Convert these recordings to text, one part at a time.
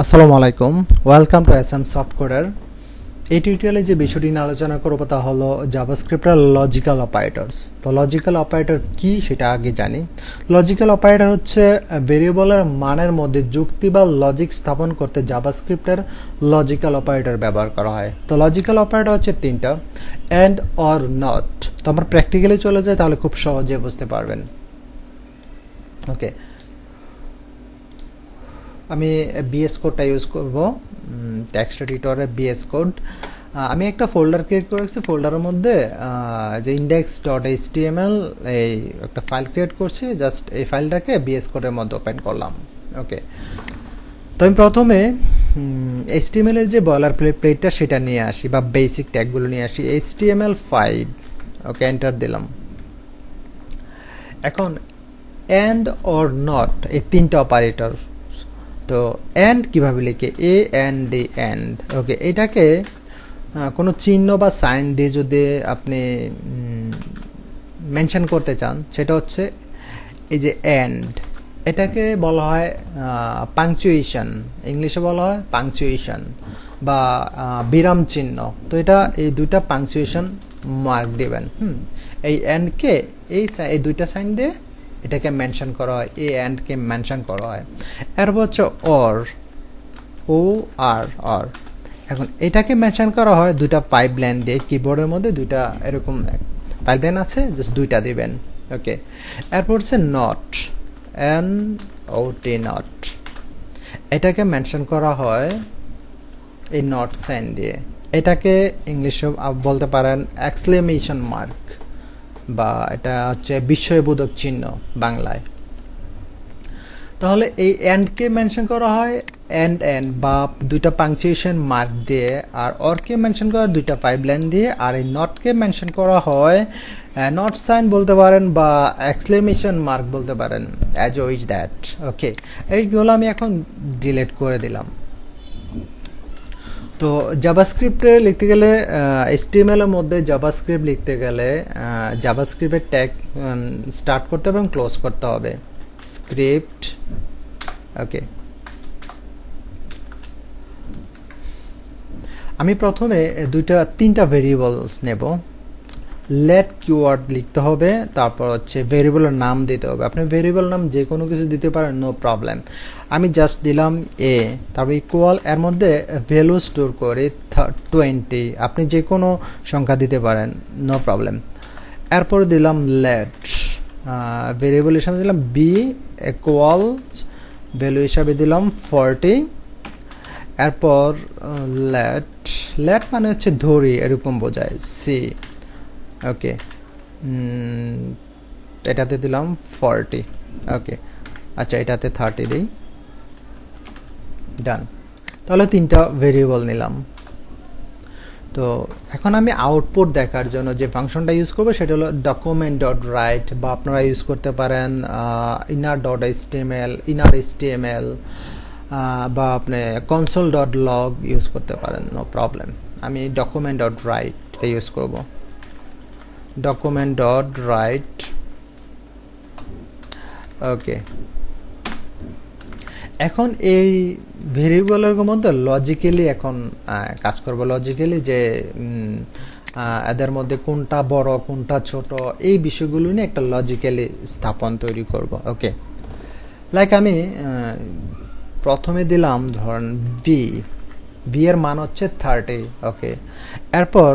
আসসালামু আলাইকুম, welcome to SM soft coder. এই টিউটোরিয়ালে যে বিষয়টি নিয়ে আলোচনা করব তা হলো জাভাস্ক্রিপ্টের লজিক্যাল অপারেটরস। তো লজিক্যাল অপারেটর কি সেটা আগে জানি। লজিক্যাল অপারেটর হচ্ছে ভেরিয়েবলের মানের মধ্যে যুক্তি বা লজিক স্থাপন করতে জাভাস্ক্রিপ্টের লজিক্যাল অপারেটর ব্যবহার করা হয়। তো লজিক্যাল অপারেটর হচ্ছে তিনটা, অ্যান্ড, অর, নট। তো আমরা প্র্যাকটিক্যালি চলে যাই, তাহলে খুব সহজে বুঝতে পারবেন। ওকে, আমি বিএস কোডটা ইউজ করব, টেক্সট এডিটরে বিএস কোড। আমি একটা ফোল্ডার ক্রিয়েট করেছি, ফোল্ডারের মধ্যে যে index.html এই একটা ফাইল ক্রিয়েট করছি। জাস্ট এই ফাইলটাকে বিএস কোডের মধ্যে ওপেন করলাম। ওকে, তো আমি প্রথমে HTML এর যে বয়লার প্লেটটা সেটা নিয়ে আসি, বা বেসিক ট্যাগগুলো নিয়ে আসি। HTML5, ওকে, এন্টার দিলাম। এখন অ্যান্ড অর নট এই তিনটা অপারেটর। তো অ্যান্ড কীভাবে লিখে, AND, ওকে, এটাকে কোনো চিহ্ন বা সাইন দিয়ে যদি আপনি মেনশন করতে চান, সেটা হচ্ছে এই যে অ্যান্ড, এটাকে বলা হয় পাংচুয়েশন, ইংলিশে বলা হয় পাংচুয়েশন বা বিরাম চিহ্ন। তো এটা এই দুইটা পাংচুয়েশন মার্ক দেবেন। এই অ্যান্ডকে এই দুইটা সাইন দিয়ে এটাকে মেনশন করা হয়, অ্যান্ডকে মেনশন করা হয়। এরপর হচ্ছে অর, অর। এখন এটাকে মেনশন করা হয় দুইটা পাইপলাইন দিয়ে। কিবোর্ডের মধ্যে দুইটা এরকম পাইপলাইন আছে, জাস্ট দুইটা দিবেন। ওকে, এরপর হচ্ছে নট, NOT, এটাকে মেনশন করা হয় এই নট সাইন দিয়ে। এটাকে ইংলিশে বলতে পারেন এক্সক্লেমেশন মার্ক, বা এটা হচ্ছে বিস্ময়বোধক চিহ্ন বাংলায়। তাহলে এই অ্যান্ডকে মেনশন করা হয় অ্যান্ড বা দুইটা পাংচুয়েশন মার্ক দিয়ে, আর অরকে মেনশন করা হয় দুইটা পাইপলাইন দিয়ে, আর এই নটকে মেনশন করা হয় নট সাইন বলতে পারেন বা এক্সক্লেমেশন মার্ক বলতে পারেন, অ্যাজ ইজ দ্যাট। ওকে, এইগুলো আমি এখন ডিলিট করে দিলাম। তো জাভাস্ক্রিপ্টে লিখতে গেলে, HTML এর মধ্যে জাভাস্ক্রিপ্ট লিখতে গেলে জাভাস্ক্রিপ্টের ট্যাগ স্টার্ট করতে হবে এবং ক্লোজ করতে হবে। স্ক্রিপ্ট, ওকে, আমি প্রথমে তিনটা ভেরিয়েবলস নেব। লেট কিওয়ার্ড লিখতে হবে, তারপর হচ্ছে ভেরিয়েবলের নাম দিতে হবে। আপনি ভেরিয়েবল নাম যে কোনো কিছু দিতে পারেন, নো প্রবলেম। আমি জাস্ট দিলাম তারপর ইকুয়াল, এর মধ্যে ভ্যালু স্টোর করে 20, আপনি যে কোনো সংখ্যা দিতে পারেন, নো প্রবলেম। এরপর দিলাম লেট, ভেরিয়েবল হিসাবে দিলাম বি ইকুয়াল, ভ্যালু হিসাবে দিলাম 40। এরপর লেট মানে হচ্ছে ধরি, এরকম বোঝায়, সি। ওকে, এটাতে দিলাম 40। ওকে, আচ্ছা, এটাতে 30 দিই, ডান। তাহলে তিনটা ভেরিয়েবল নিলাম। তো এখন আমি আউটপুট দেখার জন্য যে ফাংশনটা ইউজ করবো সেটা হলো document.write, বা আপনারা ইউজ করতে পারেন inner.html, বা আপনি console.log ইউজ করতে পারেন, নো প্রবলেম। আমি document.write ইউজ করব। document.write, ওকে। এখন এই ভেরিয়েবলের মধ্যে লজিক্যালি এখন কাজ করব। লজিক্যালি যে এদের মধ্যে কোনটা বড় কোনটা ছোট, এই বিষয়গুলো নিয়ে একটা লজিক্যালি স্থাপন তৈরি করব। ওকে, লাইক আমি প্রথমে দিলাম ধরেন বি এর মান হচ্ছে 30। ওকে, এরপর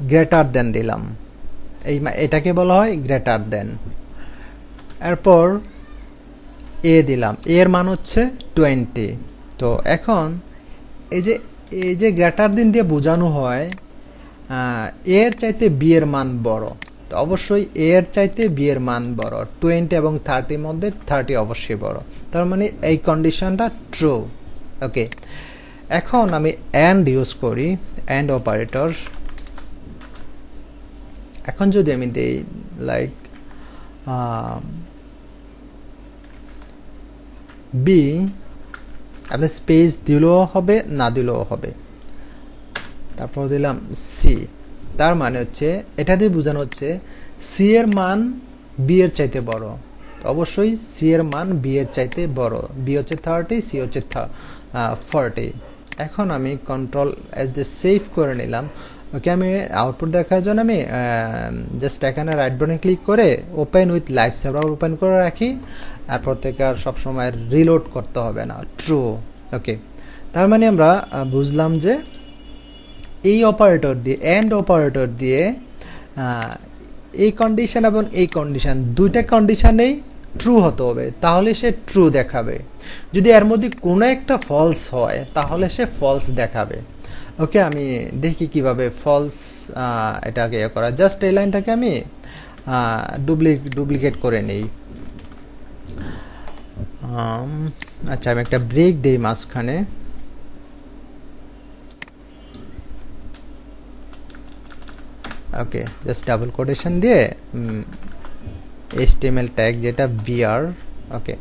গ্রেটার দেন দিলাম, এটাকে বলা হয় গ্রেটার দেন। এরপর দিলাম, এর মান হচ্ছে 20। তো এখন এই যে গ্রেটার দেন দিয়ে বোঝানো হয় এর চাইতে বি এর মান বড়। তো অবশ্যই এর চাইতে বি এর মান বড়, 20 এবং 30 মধ্যে 30 অবশ্যই বড়, তার মানে এই কন্ডিশনটা ট্রু। ওকে, এখন আমি অ্যান্ড ইউজ করি, অ্যান্ড অপারেটর। এখন যদি আমি দেই লাইক বি, আপনি স্পেস দিলেও হবে, না দিলেও হবে। তারপর দিলাম সি, তার মানে হচ্ছে এটা দিয়ে বোঝানো হচ্ছে সি এর মান বি এর চাইতে বড়। তো অবশ্যই সি এর মান বি এর চাইতে বড়। বি হচ্ছে 30, সি হচ্ছে 40। এখন আমি কন্ট্রোল এস দিয়ে সেভ করে নিলাম। ওকে, আমি আউটপুট দেখার জন্য আমি জাস্ট এখানে রাইট বাটন ক্লিক করে open with live server open করে রাখি, তারপর থেকে আর সবসময় রিলোড করতে হবে না, ট্রু। ওকে, তার মানে আমরা বুঝলাম যে এই অপারেটর দিয়ে, এন্ড অপারেটর দিয়ে এই কন্ডিশন এবং এই কন্ডিশন, দুইটা কন্ডিশনেই ট্রু হতে হবে, তাহলে সে ট্রু দেখাবে। যদি এর মধ্যে কোনো একটা ফলস হয় তাহলে সে ফলস দেখাবে। ওকে, আমি দেখি কিভাবে ফলস এটাকে ইয়ে করা। জাস্ট এই লাইনটাকে আমি ডুপ্লিকেট করে নেই। আচ্ছা, আমি একটা ব্রেক দিই মাঝখানে। ওকে, জাস্ট ডাবল কোটেশন দিয়ে HTML ট্যাগ যেটা বিআর। ওকে,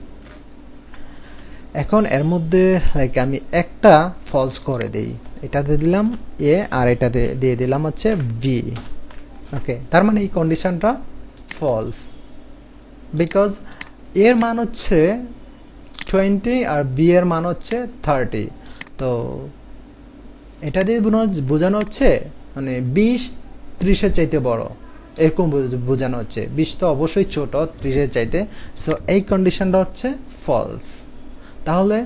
এখন এর মধ্যে লাইক আমি একটা ফলস করে দেই, এটাতে দিলাম এ আর এটাতে দিয়ে দিলাম হচ্ছে ভি। ওকে, তার মানে এই কন্ডিশনটা ফলস, বিকজ এর মান হচ্ছে 20 আর বি এর মান হচ্ছে 30। তো এটা দিয়ে বোঝানো হচ্ছে মানে 20 30-এর চাইতে বড়, এরকম বোঝানো হচ্ছে। 20 তো অবশ্যই ছোট 30-এর চাইতে, সো এই কন্ডিশনটা হচ্ছে ফলস। তাহলে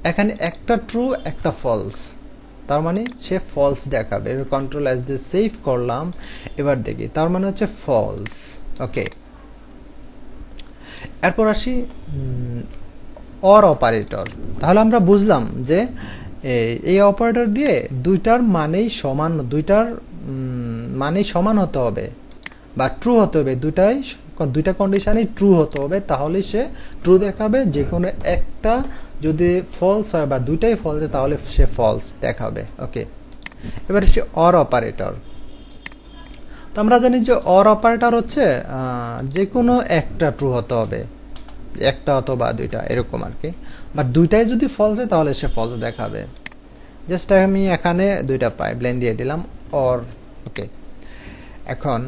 এখানে একটা ট্রু একটা ফলস, তার মানে সে ফলস দেখাবে। এবার কন্ট্রোল এস দিয়ে সেভ করলাম, এবার দেখি, তার মানে হচ্ছে ফলস। ওকে, এরপর আসি অর অপারেটর। তাহলে আমরা বুঝলাম যে এই অপারেটর দিয়ে দুইটার মানেই সমান, দুইটার মানেই সমান হতে হবে বা ট্রু হতে হবে, দুইটা কন্ডিশনই ট্রু হতে হবে, তাহলে সে ট্রু দেখাবে। যে কোনো একটা যদি ফলস হয় বা দুইটাই ফলস হয় তাহলে সে ফলস দেখাবে। ওকে, এবার সে অর অপারেটর। তো আমরা জানি যে অর অপারেটর হচ্ছে যে কোনো একটা ট্রু হতে হবে, একটা অথবা দুইটা এরকম আর কি, বাট দুইটাই যদি ফলস হয় তাহলে সে ফলস দেখাবে। জাস্ট আমি এখানে দুইটা পাইপলাইন দিয়ে দিলাম অর। ওকে, এখন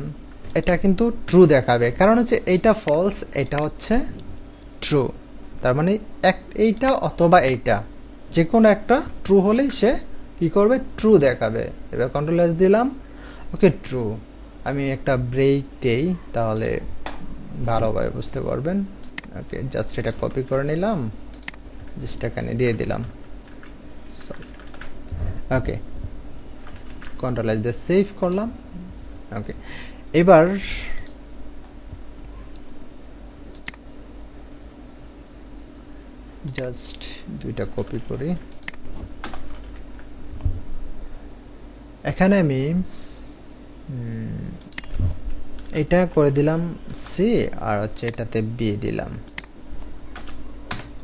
এটা কিন্তু ট্রু দেখাবে, কারণ হচ্ছে এইটা ফলস, এটা হচ্ছে ট্রু। তার মানে এইটা অথবা এইটা যে কোনো একটা ট্রু হলেই সে কি করবে, ট্রু দেখাবে। এবার কন্ট্রোল এস দিলাম। ওকে, ট্রু। আমি একটা ব্রেক দেই তাহলে ভালোভাবে বুঝতে পারবেন। ওকে, জাস্ট এটা কপি করে নিলাম, জাস্ট এখানে দিয়ে দিলাম। ওকে, কন্ট্রোল এস দিয়ে সেভ করলাম। ওকে, এবার জাস্ট দুইটা কপি করি। এখানে আমি এটা করে দিলাম সি আর হচ্ছে এটাতে বি দিলাম।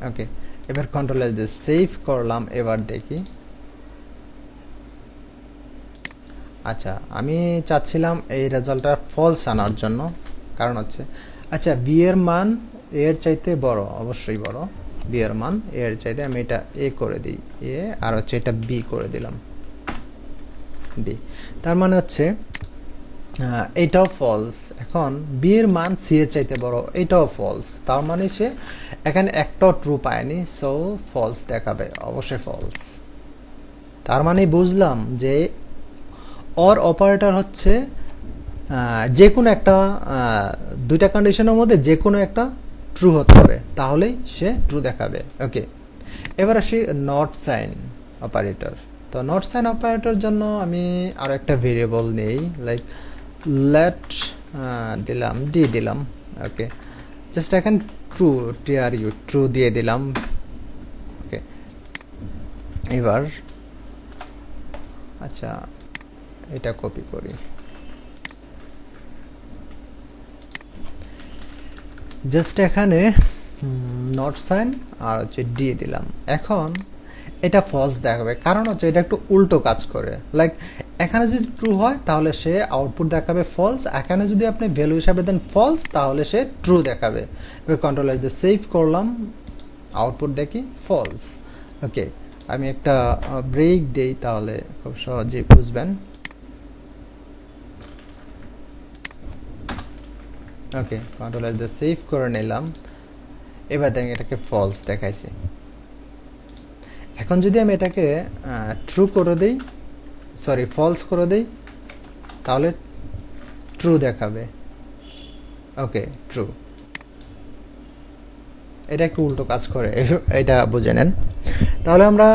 ওকে, এবার কন্ট্রোল এস দিয়ে সেভ করলাম, এবার দেখি। আচ্ছা, আমি চাচ্ছিলাম এই রেজাল্টটা ফলস আনার জন্য, কারণ হচ্ছে আচ্ছা বি এর মান এর চাইতে বড়, অবশ্যই বড়। বি এর মান এর চাইতে, আমি এটা এ করে দিই, এ আর হচ্ছে এটা বি করে দিলাম, বি। তার মানে হচ্ছে এটাও ফলস। এখন বি এর মান সি এর চাইতে বড়, এটাও ফলস। তার মানে সে এখানে একটাও ট্রু পায়নি, সো ফলস দেখাবে, অবশ্যই ফলস। তার মানে বুঝলাম যে অর অপারেটর হচ্ছে যে কোনো একটা দুইটা কন্ডিশনের মধ্যে যে কোনো একটা ট্রু হতে হবে, তাহলেই সে ট্রু দেখাবে। ওকে, এবার আসি নট সাইন অপারেটর। তো নট সাইন অপারেটর জন্য আমি আরও একটা ভেরিয়েবল নেই, লাইক লেট দিলাম, ডি দিলাম। ওকে, জাস্ট এখন ট্রু, TRU, ট্রু দিয়ে দিলাম। ওকে, এবার আচ্ছা এটা কপি করি, জাস্ট এখানে নট সাইন আর হচ্ছে দিয়ে দিলাম। এখন এটা ফলস দেখাবে, কারণ হচ্ছে এটা একটু উল্টো কাজ করে। লাইক এখানে যদি ট্রু হয় তাহলে সে আউটপুট দেখাবে ফলস, এখানে যদি আপনি ভ্যালু হিসাবে দেন ফলস তাহলে সে ট্রু দেখাবে। এবার কন্ট্রোল এস দিয়ে সেভ করলাম, আউটপুট দেখি ফলস। ওকে, আমি একটা ব্রেক দেই তাহলে খুব সহজেই বুঝবেন। ওকে, কন্ট্রোল এস দিয়ে সেভ করে নিলাম, এবার দেখেন এটাকে ফলস দেখাইছে। এখন যদি আমি এটাকে ট্রু করে দেই, সরি ফলস করে দেই, তাহলে ট্রু দেখাবে। ওকে, ট্রু। এটা একটু উল্টো কাজ করে, এটা বুঝে নেন। তাহলে আমরা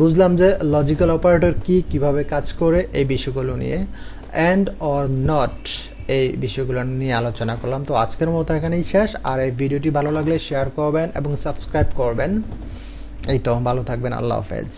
বুঝলাম যে লজিক্যাল অপারেটর কি, কিভাবে কাজ করে, এই বিষয়গুলো নিয়ে অ্যান্ড অর নট এই বিষয়গুলো নিয়ে আলোচনা করলাম। তো আজকের মতো এখানেই শেষ। আর এই ভিডিওটি ভালো লাগলে শেয়ার করবেন এবং সাবস্ক্রাইব করবেন। এই তো, ভালো থাকবেন, আল্লাহ হাফেজ।